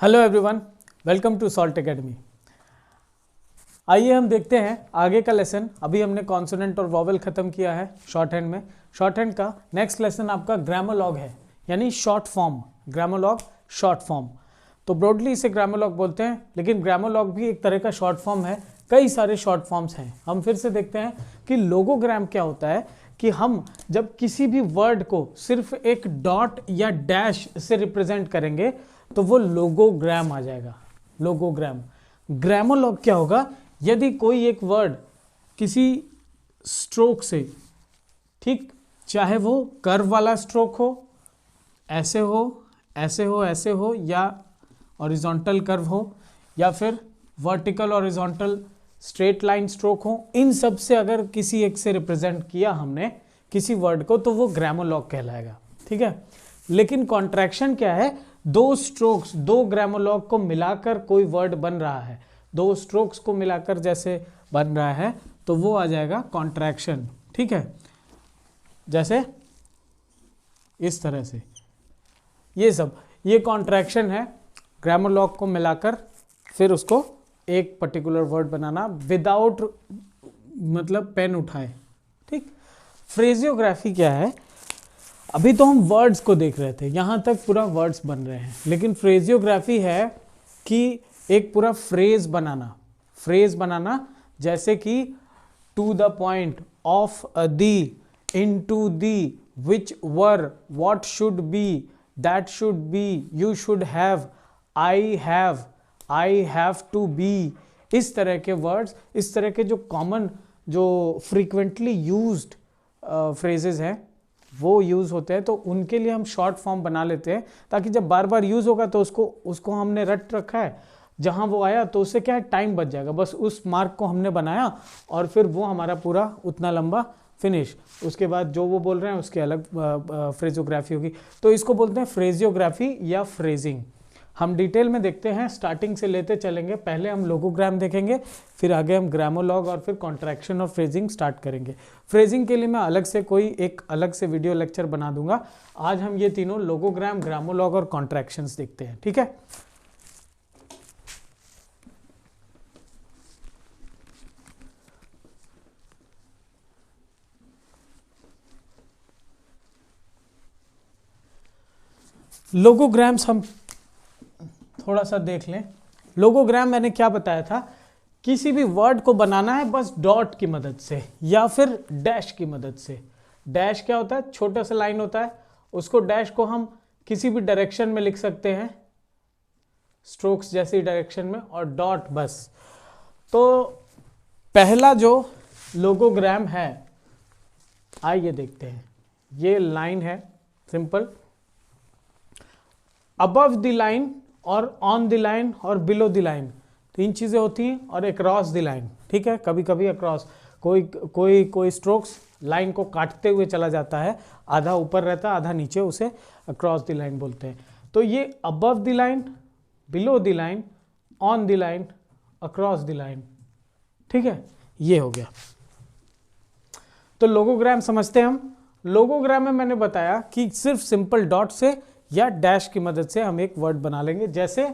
Hello everyone, welcome to Salt Academy. आइए हम देखते हैं आगे का लेसन। अभी हमने कॉन्सोनेंट और वॉवेल खत्म किया है शॉर्ट हैंड में। शॉर्ट हैंड का नेक्स्ट लेसन आपका ग्रामोलॉग है, यानी शॉर्ट फॉर्म। ग्रामोलॉग शॉर्ट फॉर्म, तो ब्रॉडली इसे ग्रामोलॉग बोलते हैं, लेकिन ग्रामोलॉग भी एक तरह का शॉर्ट फॉर्म है। कई सारे शॉर्ट फॉर्म्स हैं। हम फिर से देखते हैं कि लोगोग्राम क्या होता है। कि हम जब किसी भी वर्ड को सिर्फ एक डॉट या डैश से रिप्रेजेंट करेंगे तो वो लोगोग्राम आ जाएगा। लोगोग्राम। ग्रामोलॉग क्या होगा, यदि कोई एक वर्ड किसी स्ट्रोक से, ठीक, चाहे वो कर्व वाला स्ट्रोक हो, ऐसे हो, ऐसे हो, ऐसे हो, या हॉरिजॉन्टल कर्व हो, या फिर vertical horizontal straight line stroke हो, इन सब से अगर किसी एक से रिप्रेजेंट किया हमने किसी वर्ड को तो वो ग्रामोलॉग कहलाएगा। ठीक है। लेकिन कॉन्ट्रैक्शन क्या है, दो स्ट्रोक्स, दो ग्रामोलॉग को मिलाकर कोई वर्ड बन रहा है, दो स्ट्रोक्स को मिलाकर जैसे बन रहा है तो वो आ जाएगा कॉन्ट्रैक्शन। ठीक है, जैसे इस तरह से ये सब, ये कॉन्ट्रैक्शन है। ग्रामोलॉग को मिलाकर फिर उसको एक पर्टिकुलर वर्ड बनाना विदाउट मतलब पेन उठाए। ठीक। फ्रेजियोग्राफी क्या है, अभी तो हम वर्ड्स को देख रहे थे, यहां तक पूरा वर्ड्स बन रहे हैं, लेकिन फ्रेजियोग्राफी है कि एक पूरा फ्रेज बनाना। फ्रेज बनाना जैसे कि to the point, of the, into the, which were, what should be, that should be, you should have, I have to be. इस तरह के वर्ड्स, इस तरह के जो कॉमन, जो फ्रीक्वेंटली यूज्ड फ्रेजेस हैं वो यूज़ होते हैं, तो उनके लिए हम शॉर्ट फॉर्म बना लेते हैं ताकि जब बार बार यूज़ होगा तो उसको हमने रट रखा है, जहां वो आया तो उससे क्या है, टाइम बच जाएगा। बस उस मार्क को हमने बनाया और फिर वो हमारा पूरा उतना लंबा फिनिश। उसके बाद जो वो बोल रहे हैं उसके अलग फ्रेजियोग्राफी होगी। तो इसको बोलते हैं फ्रेजियोग्राफी या फ्रेजिंग। हम डिटेल में देखते हैं, स्टार्टिंग से लेते चलेंगे। पहले हम लोगोग्राम देखेंगे, फिर आगे हम ग्रामोलॉग और फिर कॉन्ट्रैक्शन और फ्रेजिंग स्टार्ट करेंगे। फ्रेजिंग के लिए मैं अलग से एक अलग से वीडियो लेक्चर बना दूंगा। आज हम ये तीनों लोगोग्राम, ग्रामोलॉग और कॉन्ट्रैक्शंस देखते हैं। ठीक है। लोगोग्राम्स हम थोड़ा सा देख लें। लोगोग्राम मैंने क्या बताया था, किसी भी वर्ड को बनाना है बस डॉट की मदद से या फिर डैश की मदद से। डैश क्या होता है, छोटा सा लाइन होता है, उसको डैश को हम किसी भी डायरेक्शन में लिख सकते हैं, स्ट्रोक्स जैसी डायरेक्शन में, और डॉट बस। तो पहला जो लोगोग्राम है, आइए देखते हैं। ये लाइन है सिंपल, अबव द लाइन और ऑन द लाइन और बिलो द लाइन, तीन चीजें होती हैं, और अक्रॉस द लाइन। ठीक है। कभी कभी अक्रॉस, कोई स्ट्रोक्स लाइन को काटते हुए चला जाता है, आधा ऊपर रहता है आधा नीचे, उसे अक्रॉस द लाइन बोलते हैं। तो ये above the line, below the line, on the line, across the line. ठीक है, ये हो गया। तो लोगोग्राम समझते हैं हम। लोगोग्राम में मैंने बताया कि सिर्फ सिंपल डॉट से या डैश की मदद से हम एक वर्ड बना लेंगे। जैसे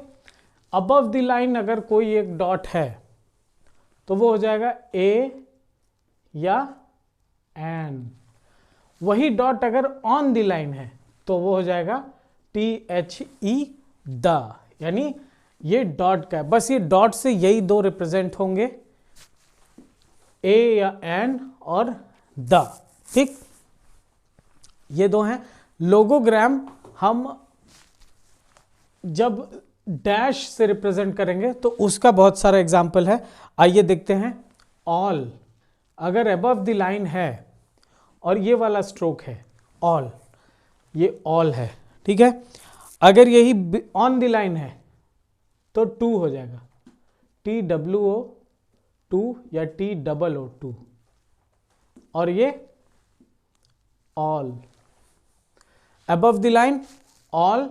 अबव द लाइन अगर कोई एक डॉट है तो वो हो जाएगा ए या एन। वही डॉट अगर ऑन द लाइन है तो वो हो जाएगा THE, द। यानी ये डॉट का है, बस ये डॉट से यही दो रिप्रेजेंट होंगे, ए या एन और द। ठीक, ये दो हैं। लोगोग्राम हम जब डैश से रिप्रेजेंट करेंगे तो उसका बहुत सारा एग्जाम्पल है। आइए देखते हैं। ऑल, अगर अबव द लाइन है और ये वाला स्ट्रोक है ऑल, ये ऑल है। ठीक है। अगर यही ऑन द लाइन है तो टू हो जाएगा, TWO, टू या TOO, टू, और ये all. Above the line all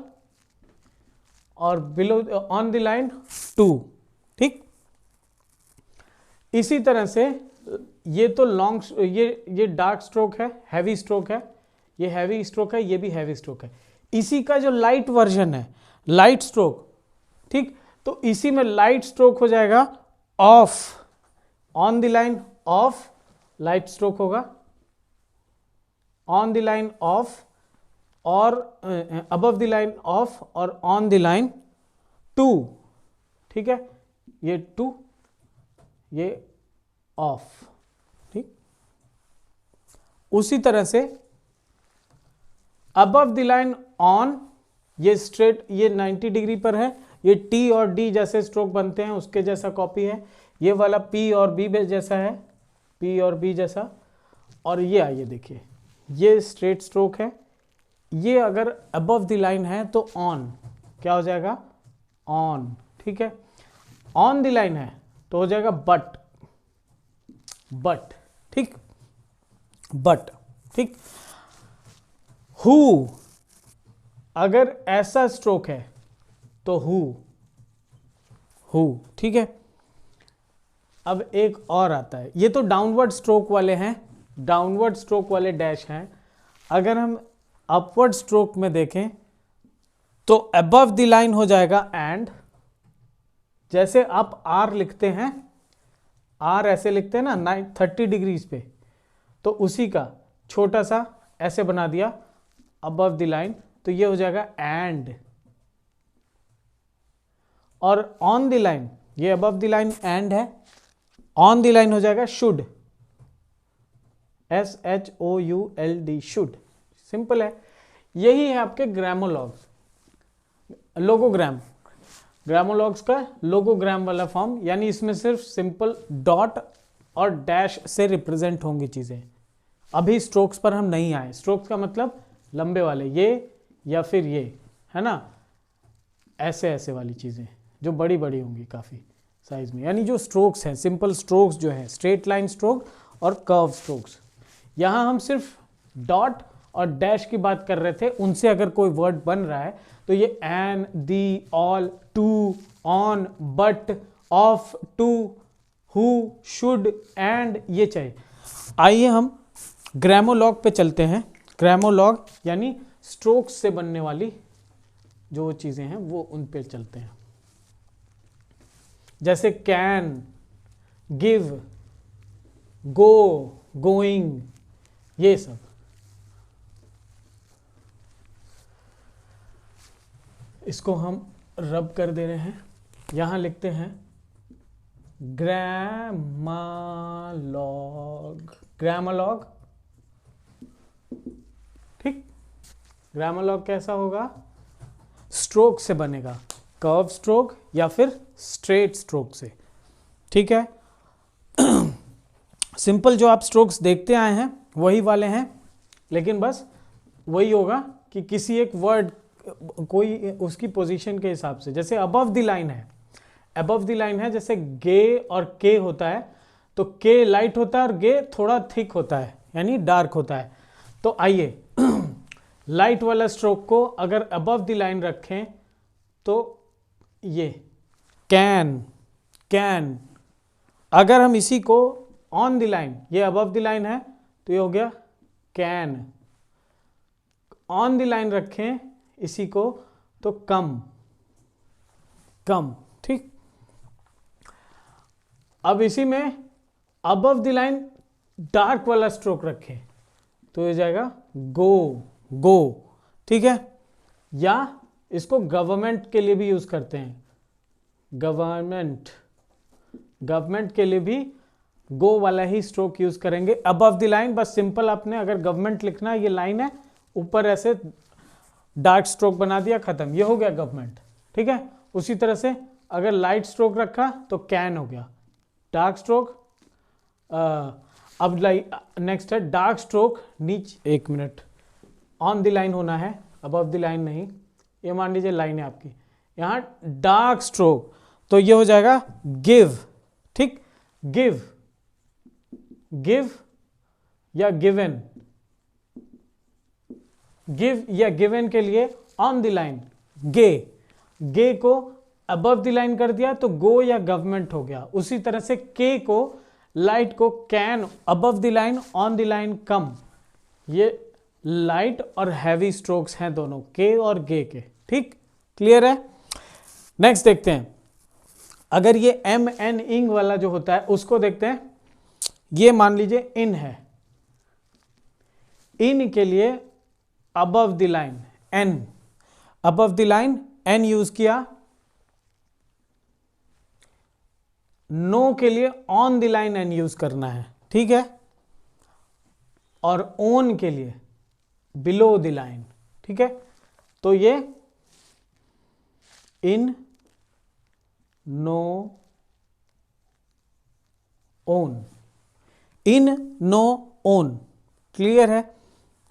और below on the line to. ठीक। इसी तरह से ये तो लॉन्ग, ये डार्क स्ट्रोक है, हैवी स्ट्रोक है, ये हैवी स्ट्रोक है, ये भी हैवी स्ट्रोक है। इसी का जो लाइट वर्जन है, लाइट स्ट्रोक, ठीक। तो इसी में लाइट स्ट्रोक हो जाएगा of, on the line of, light stroke होगा ऑन द लाइन ऑफ, और अबव द लाइन ऑफ, और ऑन द लाइन टू, ठीक है, ये टू, ये ऑफ, ठीक। उसी तरह से अबव द लाइन ऑन, ये स्ट्रेट, ये 90 डिग्री पर है, ये टी और डी जैसे स्ट्रोक बनते हैं उसके जैसा कॉपी है, ये वाला पी और बी जैसा है, पी और बी जैसा, और ये आइए देखिए ये स्ट्रेट स्ट्रोक है, ये अगर अबव द लाइन है तो ऑन, क्या हो जाएगा, ऑन, ठीक है। ऑन द लाइन है तो हो जाएगा बट, बट, ठीक, बट, ठीक। हु, अगर ऐसा स्ट्रोक है तो हु, ठीक है। अब एक और आता है, ये तो डाउनवर्ड स्ट्रोक वाले हैं, डाउनवर्ड स्ट्रोक वाले डैश हैं। अगर हम अपवर्ड स्ट्रोक में देखें तो अबव द लाइन हो जाएगा एंड, जैसे आप आर लिखते हैं, आर ऐसे लिखते हैं ना 30 डिग्रीज पे, तो उसी का छोटा सा ऐसे बना दिया अबव द लाइन, तो ये हो जाएगा एंड। और ऑन द लाइन, ये अबव द लाइन एंड है, ऑन द लाइन हो जाएगा शुड, SHOULD, शुड, सिंपल है। यही है आपके ग्रामोलॉग्स, लोगोग्राम, ग्रामोलॉग्स का लोगोग्राम वाला फॉर्म, यानी इसमें सिर्फ सिंपल डॉट और डैश से रिप्रेजेंट होंगी चीजें। अभी स्ट्रोक्स पर हम नहीं आए, स्ट्रोक्स का मतलब लंबे वाले, ये या फिर ये, है ना, ऐसे ऐसे वाली चीजें जो बड़ी बड़ी होंगी काफी साइज में, यानी जो स्ट्रोक्स हैं, सिंपल स्ट्रोक्स जो हैं, स्ट्रेट लाइन स्ट्रोक और कर्व स्ट्रोक्स। यहां हम सिर्फ डॉट और डैश की बात कर रहे थे, उनसे अगर कोई वर्ड बन रहा है तो ये an, the, all, two, on, but, of, to, who, should, and, ये चाहिए। आइए हम ग्रामोलॉग पे चलते हैं। ग्रामोलॉग यानी स्ट्रोक्स से बनने वाली जो चीजें हैं वो उन पे चलते हैं, जैसे कैन, गिव, गो, गोइंग, ये सब। इसको हम रब कर दे रहे हैं, यहां लिखते हैं ग्रामोलॉग, ग्रामोलॉग, ठीक। ग्रामोलॉग कैसा होगा, स्ट्रोक से बनेगा, कर्व स्ट्रोक या फिर स्ट्रेट स्ट्रोक से, ठीक है। सिंपल जो आप स्ट्रोक्स देखते आए हैं वही वाले हैं, लेकिन बस वही होगा कि किसी एक वर्ड, कोई उसकी पोजीशन के हिसाब से, जैसे अबव द लाइन है, अबव द लाइन है, जैसे गे और के होता है, तो के लाइट होता है और गे थोड़ा थिक होता है, यानी डार्क होता है। तो आइए लाइट वाला स्ट्रोक को अगर अबव द लाइन रखें तो ये कैन, कैन। अगर हम इसी को ऑन द लाइन, ये अबव द लाइन है तो ये हो गया कैन, ऑन द लाइन रखें इसी को तो कम, कम, ठीक। अब इसी में अबव द लाइन डार्क वाला स्ट्रोक रखें तो ये जाएगा गो, गो, ठीक है। या इसको गवर्नमेंट के लिए भी यूज करते हैं, गवर्नमेंट, गवर्नमेंट के लिए भी गो वाला ही स्ट्रोक यूज करेंगे अबव द लाइन। बस सिंपल आपने अगर गवर्नमेंट लिखना है, ये लाइन है, ऊपर ऐसे डार्क स्ट्रोक बना दिया, खत्म, ये हो गया गवर्नमेंट, ठीक है। उसी तरह से अगर लाइट स्ट्रोक रखा तो कैन हो गया, डार्क स्ट्रोक। अब नेक्स्ट है डार्क स्ट्रोक, नीचे, एक मिनट, ऑन द लाइन होना है, अबव द लाइन नहीं। ये मान लीजिए लाइन है आपकी, यहां डार्क स्ट्रोक, तो ये हो जाएगा गिव, ठीक, गिव, गिव या गिवन, गिव या गिवन के लिए ऑन द लाइन गे, गे को अबव द लाइन कर दिया तो गो या गवर्नमेंट हो गया। उसी तरह से के को, लाइट को can above the line, on the line come. ये लाइट और हैवी स्ट्रोक्स हैं दोनों, के और गे के, ठीक, क्लियर है। नेक्स्ट देखते हैं, अगर ये एम एन इंग वाला जो होता है उसको देखते हैं। ये मान लीजिए इन है, इन के लिए above the line N, above the line N use किया। नो के लिए on the line N use करना है, ठीक है। और ओन के लिए बिलो द लाइन, ठीक है। तो ये in, no, own, in, no, own, clear है,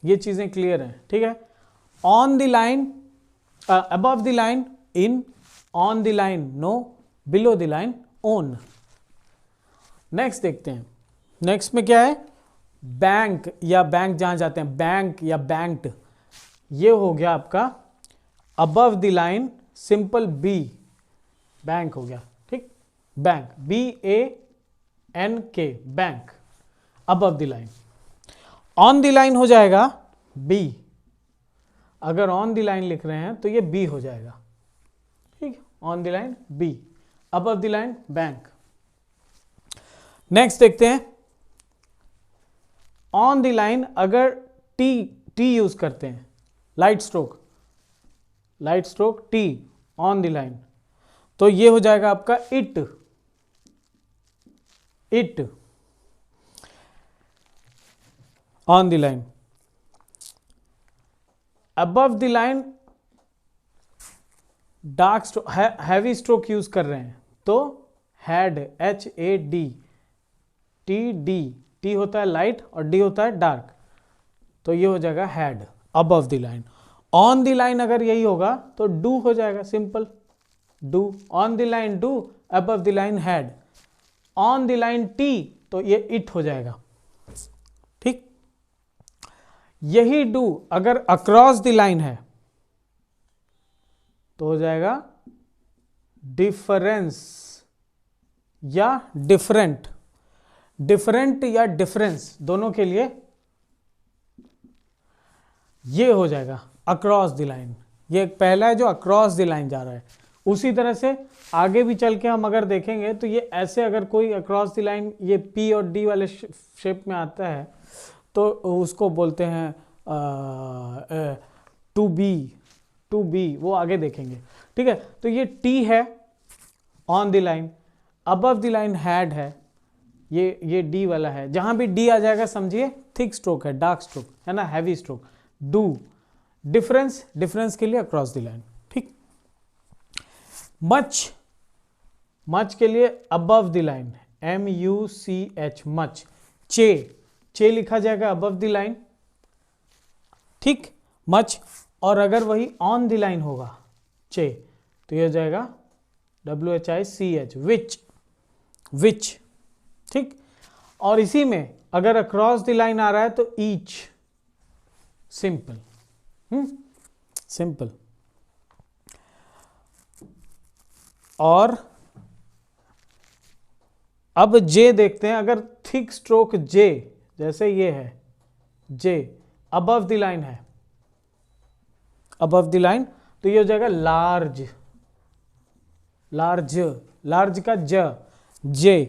ये चीजें क्लियर है, ठीक है। On the line, above the line in, on the line no, below the line own. Next देखते हैं, नेक्स्ट में क्या है, बैंक या बैंक जहां जाते हैं, बैंक या बैंक्ड, ये हो गया आपका above the line simple B, bank हो गया, ठीक। Bank, B A N K, bank, above the line. On the line हो जाएगा बी, अगर ऑन द लाइन लिख रहे हैं तो ये बी हो जाएगा, ठीक। On the line B, above the line bank. Next देखते हैं, ऑन द लाइन अगर टी, टी यूज करते हैं, light stroke, light stroke T on the line, तो ये हो जाएगा आपका it, it on the line. Above the line dark stroke, heavy stroke use कर रहे हैं तो had, H A D, T D, T होता है लाइट और डी होता है डार्क, तो ये हो जाएगा had, above the line. On the line अगर यही होगा तो डू हो जाएगा, simple do, on the line do, above the line had. On the line T तो ये इट हो जाएगा, ठीक। यही डू अगर अक्रॉस द लाइन है तो हो जाएगा डिफरेंस या डिफरेंट, डिफरेंट या डिफरेंस दोनों के लिए ये हो जाएगा अक्रॉस द लाइन। ये पहला है जो अक्रॉस द लाइन जा रहा है। उसी तरह से आगे भी चल के हम अगर देखेंगे तो ये ऐसे अगर कोई अक्रॉस द लाइन ये पी और डी वाले शेप में आता है तो उसको बोलते हैं टू बी, टू बी, वो आगे देखेंगे, ठीक है। तो ये टी है on the line, above the line had है, ये डी वाला है। जहां भी डी आ जाएगा समझिए थिक स्ट्रोक है, डार्क स्ट्रोक है ना, heavy stroke. Do, difference, difference के लिए अक्रॉस द लाइन, ठीक। मच, मच के लिए above the line, M U C H, much. Chay, chay लिखा जाएगा अबव द लाइन, ठीक, मच। और अगर वही ऑन द लाइन होगा चे तो ये हो जाएगा W H I C H, which, which, ठीक। और इसी में अगर अक्रॉस द लाइन आ रहा है तो ईच, सिंपल, सिंपल। और अब जे देखते हैं, अगर थिक स्ट्रोक जे, जैसे ये है जे, अबव द लाइन है, अबव द लाइन, तो ये हो जाएगा लार्ज, लार्ज, लार्ज का ज, जे,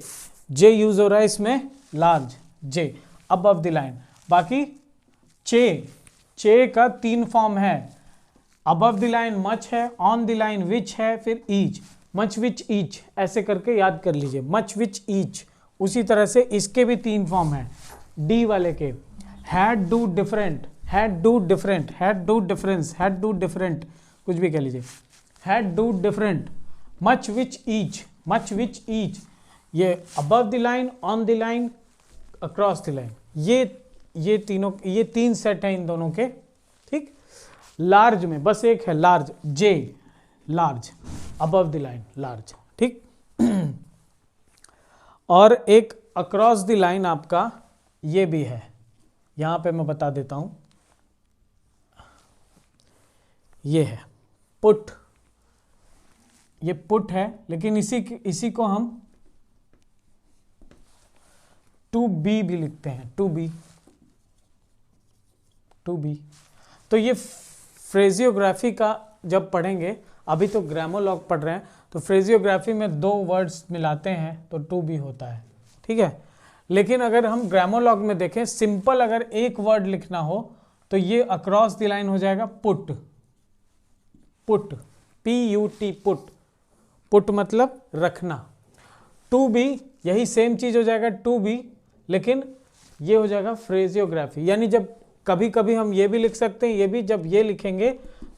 जे यूज हो रहा है इसमें, large, J, above the line. बाकी चे, चे का 3 फॉर्म है, अबव द लाइन मच है, ऑन द लाइन विच है, फिर ईच, मच विच ईच, ऐसे करके याद कर लीजिए, मच विच ईच। उसी तरह से इसके भी 3 फॉर्म है, डी वाले के, had, do, different, had, do, different, had, do, difference, had, do, different, कुछ भी कह लीजिए, had, do, different, much which each, much which each, ये above the line, on the line, across the line, ये तीनों, ये 3 सेट हैं इन दोनों के, ठीक। लार्ज में बस एक है large, J, large, above the line, large, ठीक। और एक अक्रॉस द लाइन आपका ये भी है, यहां पे मैं बता देता हूं, ये है पुट, ये पुट है, लेकिन इसी को हम टू बी भी लिखते हैं, टू बी, टू बी। तो ये फ्रेजियोग्राफी का जब पढ़ेंगे अभी तो ग्रामोलॉग पढ़ रहे हैं, तो फ्रेजियोग्राफी में 2 वर्ड्स मिलाते हैं तो टू बी होता है, ठीक है। लेकिन अगर हम ग्रामोलॉग में देखें, सिंपल अगर एक वर्ड लिखना हो तो ये अक्रॉस द लाइन हो जाएगा put, put, PUT, put, put मतलब रखना। टू बी यही सेम चीज हो जाएगा टू बी, लेकिन ये हो जाएगा फ्रेजियोग्राफी। यानी जब कभी कभी हम ये भी लिख सकते हैं, ये भी जब ये लिखेंगे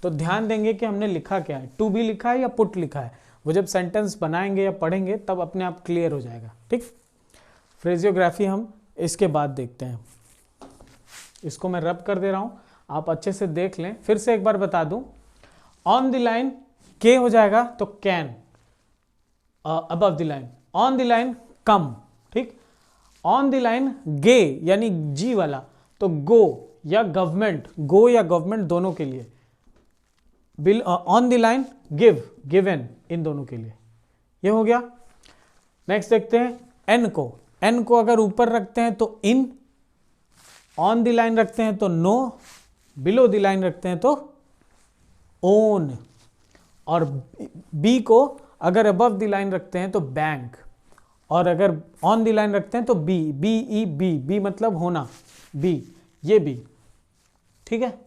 तो ध्यान देंगे कि हमने लिखा क्या है, टू बी लिखा है या पुट लिखा है। वो जब सेंटेंस बनाएंगे या पढ़ेंगे तब अपने आप क्लियर हो जाएगा, ठीक। फ्रेजियोग्राफी हम इसके बाद देखते हैं। इसको मैं रब कर दे रहा हूं, आप अच्छे से देख लें। फिर से एक बार बता दूं, ऑन द लाइन के हो जाएगा तो can, above the line, on the line come, ठीक। ऑन द लाइन गे यानी जी वाला तो गो या गवर्नमेंट, गो या गवर्नमेंट दोनों के लिए। Below on the line give, given, इन दोनों के लिए। ये हो गया। नेक्स्ट देखते हैं एन को। एन को अगर ऊपर रखते हैं तो इन, ऑन द लाइन रखते हैं तो नो, बिलो द लाइन रखते हैं तो ओन, और बी को अगर अबव द लाइन रखते हैं तो बैंक, और अगर ऑन द लाइन रखते हैं तो बी, BE, बी, बी मतलब होना, बी, ये बी, ठीक है।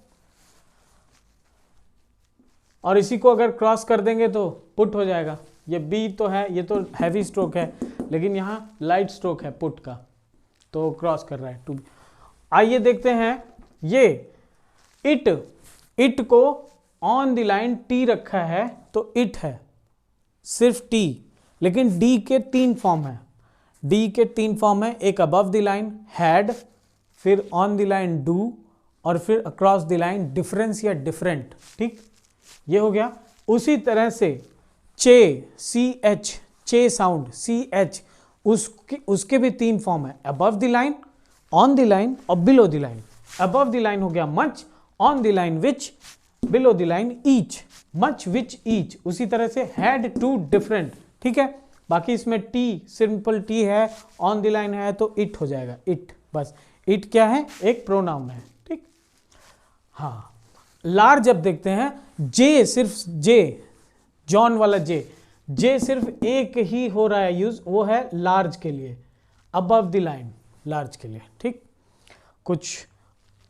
और इसी को अगर क्रॉस कर देंगे तो पुट हो जाएगा। ये बी तो है, ये तो हैवी स्ट्रोक है, लेकिन यहाँ लाइट स्ट्रोक है पुट का, तो क्रॉस कर रहा है टू। आइए देखते हैं ये इट, इट को ऑन द लाइन टी रखा है तो इट है, सिर्फ टी, लेकिन डी के 3 फॉर्म है, डी के 3 फॉर्म है। एक अबव द लाइन हैड, फिर ऑन द लाइन डू, और फिर अक्रॉस द लाइन डिफरेंस या डिफरेंट, ठीक। ये हो गया। उसी तरह से चे, CH, चे साउंड, CH, उसके भी 3 फॉर्म है, above the line, on the line और below the line. Above the line हो गया much, on the line which, below the line each, much which each. उसी तरह से हैड टू डिफरेंट, ठीक है। बाकी इसमें टी, सिंपल टी है, ऑन द लाइन है तो इट हो जाएगा, इट, बस। इट क्या है, एक प्रोनाउन है, ठीक। हाँ, लार्ज अब देखते हैं। जे, सिर्फ जे, जॉन वाला जे, जे सिर्फ एक ही हो रहा है यूज, वो है लार्ज के लिए, अबव द लाइन, लार्ज के लिए, ठीक। कुछ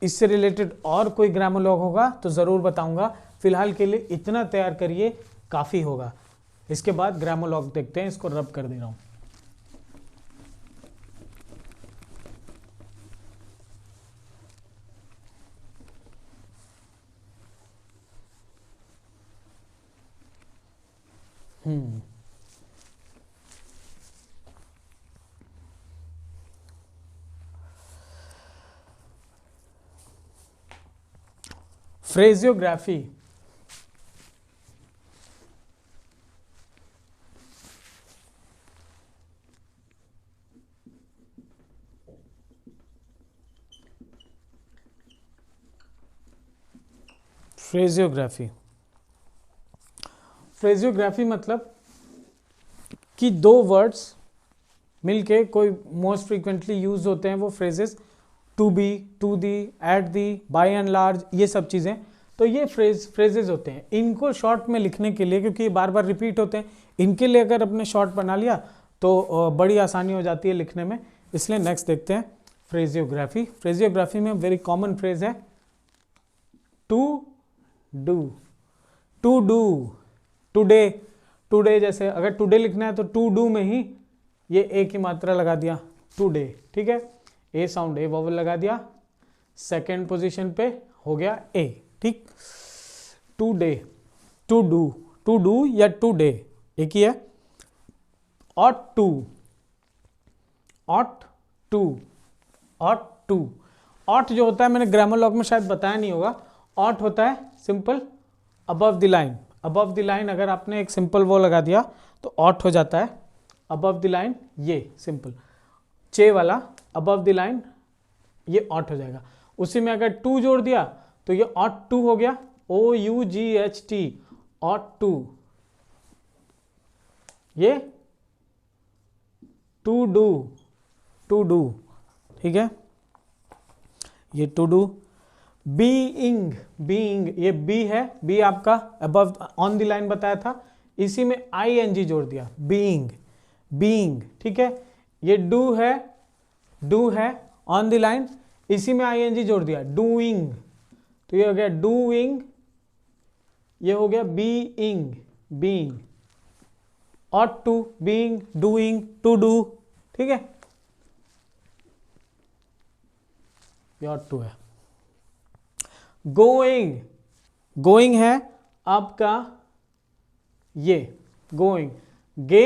इससे रिलेटेड और कोई ग्रामोलॉग होगा तो जरूर बताऊंगा, फिलहाल के लिए इतना तैयार करिए, काफी होगा। इसके बाद ग्रामोलॉग देखते हैं, इसको रब कर दे रहा हूं। फ्रेजियोग्राफी, फ्रेजियोग्राफी, फ्रेजियोग्राफी मतलब कि 2 वर्ड्स मिलके कोई मोस्ट फ्रीक्वेंटली यूज होते हैं वो phrases, to be, to the, at the, by and large, ये सब चीज़ें, तो ये फ्रेजेस होते हैं। इनको शॉर्ट में लिखने के लिए, क्योंकि ये बार बार रिपीट होते हैं, इनके लिए अगर अपने शॉर्ट बना लिया तो बड़ी आसानी हो जाती है लिखने में। इसलिए नेक्स्ट देखते हैं फ्रेजियोग्राफी। फ्रेजियोग्राफी में वेरी कॉमन फ्रेज है to do, to do, today, today, जैसे अगर टुडे लिखना है तो टू डू में ही ये ए की मात्रा लगा दिया, टुडे, ठीक है। ए साउंड, ए वोवल लगा दिया, सेकेंड पोजीशन पे हो गया ए, ठीक। Today, to do, to do या टुडे एक ही है। Ought to, ought to, ought to. Ought जो होता है, मैंने ग्रामोलॉग में शायद बताया नहीं होगा, ऑट होता है simple above the line, above the line अगर आपने एक सिंपल वो लगा दिया तो ऑट हो जाता है अबव द लाइन, ये सिंपल। चे वाला अबव द लाइन, ये ऑट हो जाएगा। उसी में अगर टू जोड़ दिया तो ये ऑट टू हो गया, OUGHT, ऑट टू। ये टू डू, टू डू, ठीक है, ये टू डू। बीइंग, बीइंग, ये बी है, बी आपका अबव ऑन द लाइन बताया था, इसी में आईएनजी जोड़ दिया, बीइंग, बीइंग, ठीक है। ये डू है ऑन द लाइन, इसी में आईएनजी जोड़ दिया, डूइंग, तो ये हो गया डूइंग, ये हो गया being, being, ought to, being, doing, to do, ठीक है, ये ऑट टू है। गोइंग, गोइंग है आपका ये going, gay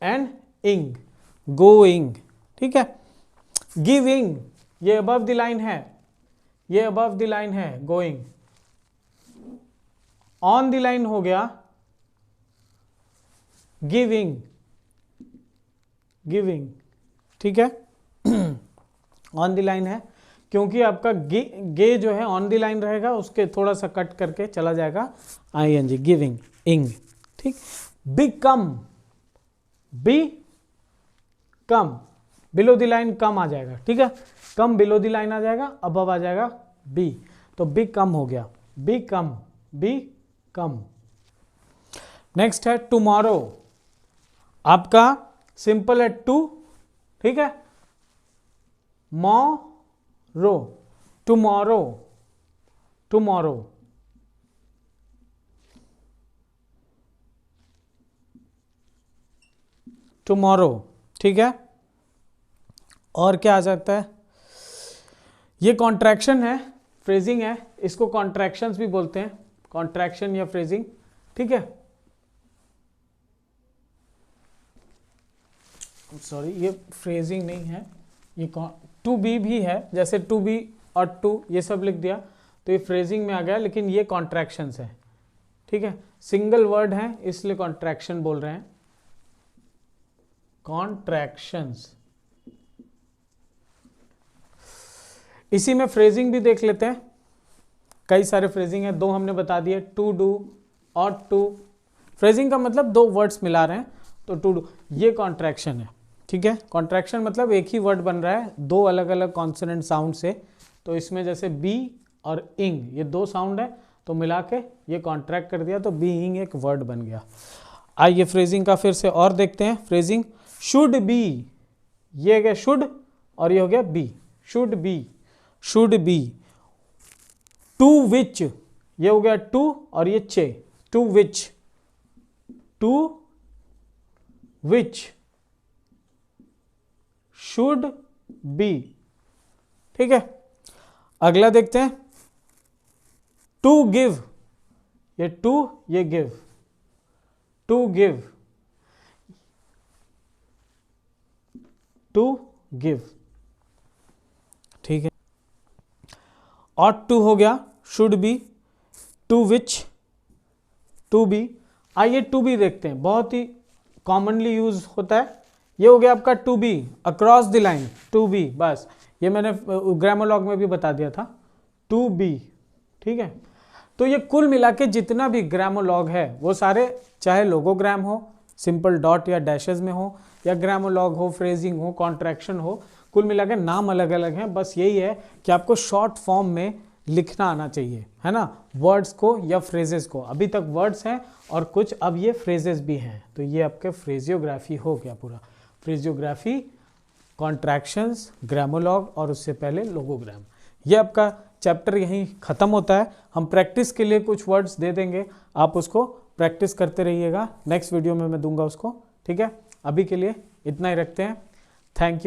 and ing, going, ठीक है। गिविंग, ये अबव द लाइन है, ये अबव द लाइन है, गोइंग, ऑन द लाइन हो गया गिविंग, गिविंग, ठीक है। ऑन द लाइन है क्योंकि आपका गे जो है ऑन द लाइन रहेगा, उसके थोड़ा सा कट करके चला जाएगा आईएनजी, गिविंग, इंग, ठीक। Become, be come, below the line come आ जाएगा, ठीक है, कम बिलो द लाइन आ जाएगा, अबव आ जाएगा बी, तो बी कम हो गया, बी कम, बी कम। नेक्स्ट है टुमारो, आपका सिंपल है टू, ठीक है, रो, टुमारो, टुमारो, टुमारो, ठीक है। और क्या आ सकता है, ये कॉन्ट्रैक्शन है, फ्रेजिंग है, इसको कॉन्ट्रैक्शंस भी बोलते हैं, कॉन्ट्रैक्शन या फ्रेजिंग, ठीक है। सॉरी, ये फ्रेजिंग नहीं है, ये टू बी भी है, जैसे टू बी और टू ये सब लिख दिया तो ये फ्रेजिंग में आ गया, लेकिन ये कॉन्ट्रैक्शंस है, ठीक है, सिंगल वर्ड है इसलिए कॉन्ट्रैक्शन बोल रहे हैं, कॉन्ट्रैक्शंस। इसी में फ्रेजिंग भी देख लेते हैं, कई सारे फ्रेजिंग है, दो हमने बता दिए, टू डू और टू, फ्रेजिंग का मतलब दो वर्ड्स मिला रहे हैं, तो टू डू, ये कॉन्ट्रैक्शन है, ठीक है। कॉन्ट्रैक्शन मतलब एक ही वर्ड बन रहा है दो अलग अलग कॉन्सोनेंट साउंड से, तो इसमें जैसे बी और इंग ये दो साउंड है, तो मिला के ये कॉन्ट्रैक्ट कर दिया, तो बीइंग एक वर्ड बन गया। आइए फ्रेजिंग का फिर से और देखते हैं, फ्रेजिंग शुड बी, ये हो गया शुड और ये हो गया be, should be, should be, to which, ये हो गया टू और ये चे, to which, to which should be, ठीक है। अगला देखते हैं, टू गिव, ये टू ये give, to give, to give, ठीक है। ऑट टू हो गया, should be, to which, to be. आइए टू बी देखते हैं, बहुत ही कॉमनली यूज होता है, ये हो गया आपका to be, across the line, to be, बस ये मैंने ग्रामोलॉग में भी बता दिया था, टू बी, ठीक है। तो ये कुल मिला के जितना भी ग्रामोलॉग है वो सारे, चाहे लोगोग्राम हो, सिंपल डॉट या डैशेस में हो, या ग्रामोलॉग हो, फ्रेजिंग हो, कॉन्ट्रैक्शन हो, कुल मिला के नाम अलग अलग हैं, बस यही है कि आपको शॉर्ट फॉर्म में लिखना आना चाहिए, है ना, वर्ड्स को या फ्रेजेस को। अभी तक वर्ड्स हैं और कुछ अब ये फ्रेजेस भी हैं, तो ये आपके फ्रेजियोग्राफी हो गया पूरा, फ्रेजियोग्राफी, कॉन्ट्रैक्शंस, ग्रामोलॉग और उससे पहले लोगोग्राम। ये आपका चैप्टर यहीं ख़त्म होता है। हम प्रैक्टिस के लिए कुछ वर्ड्स दे देंगे, आप उसको प्रैक्टिस करते रहिएगा, नेक्स्ट वीडियो में मैं दूंगा उसको, ठीक है। अभी के लिए इतना ही रखते हैं, थैंक यू।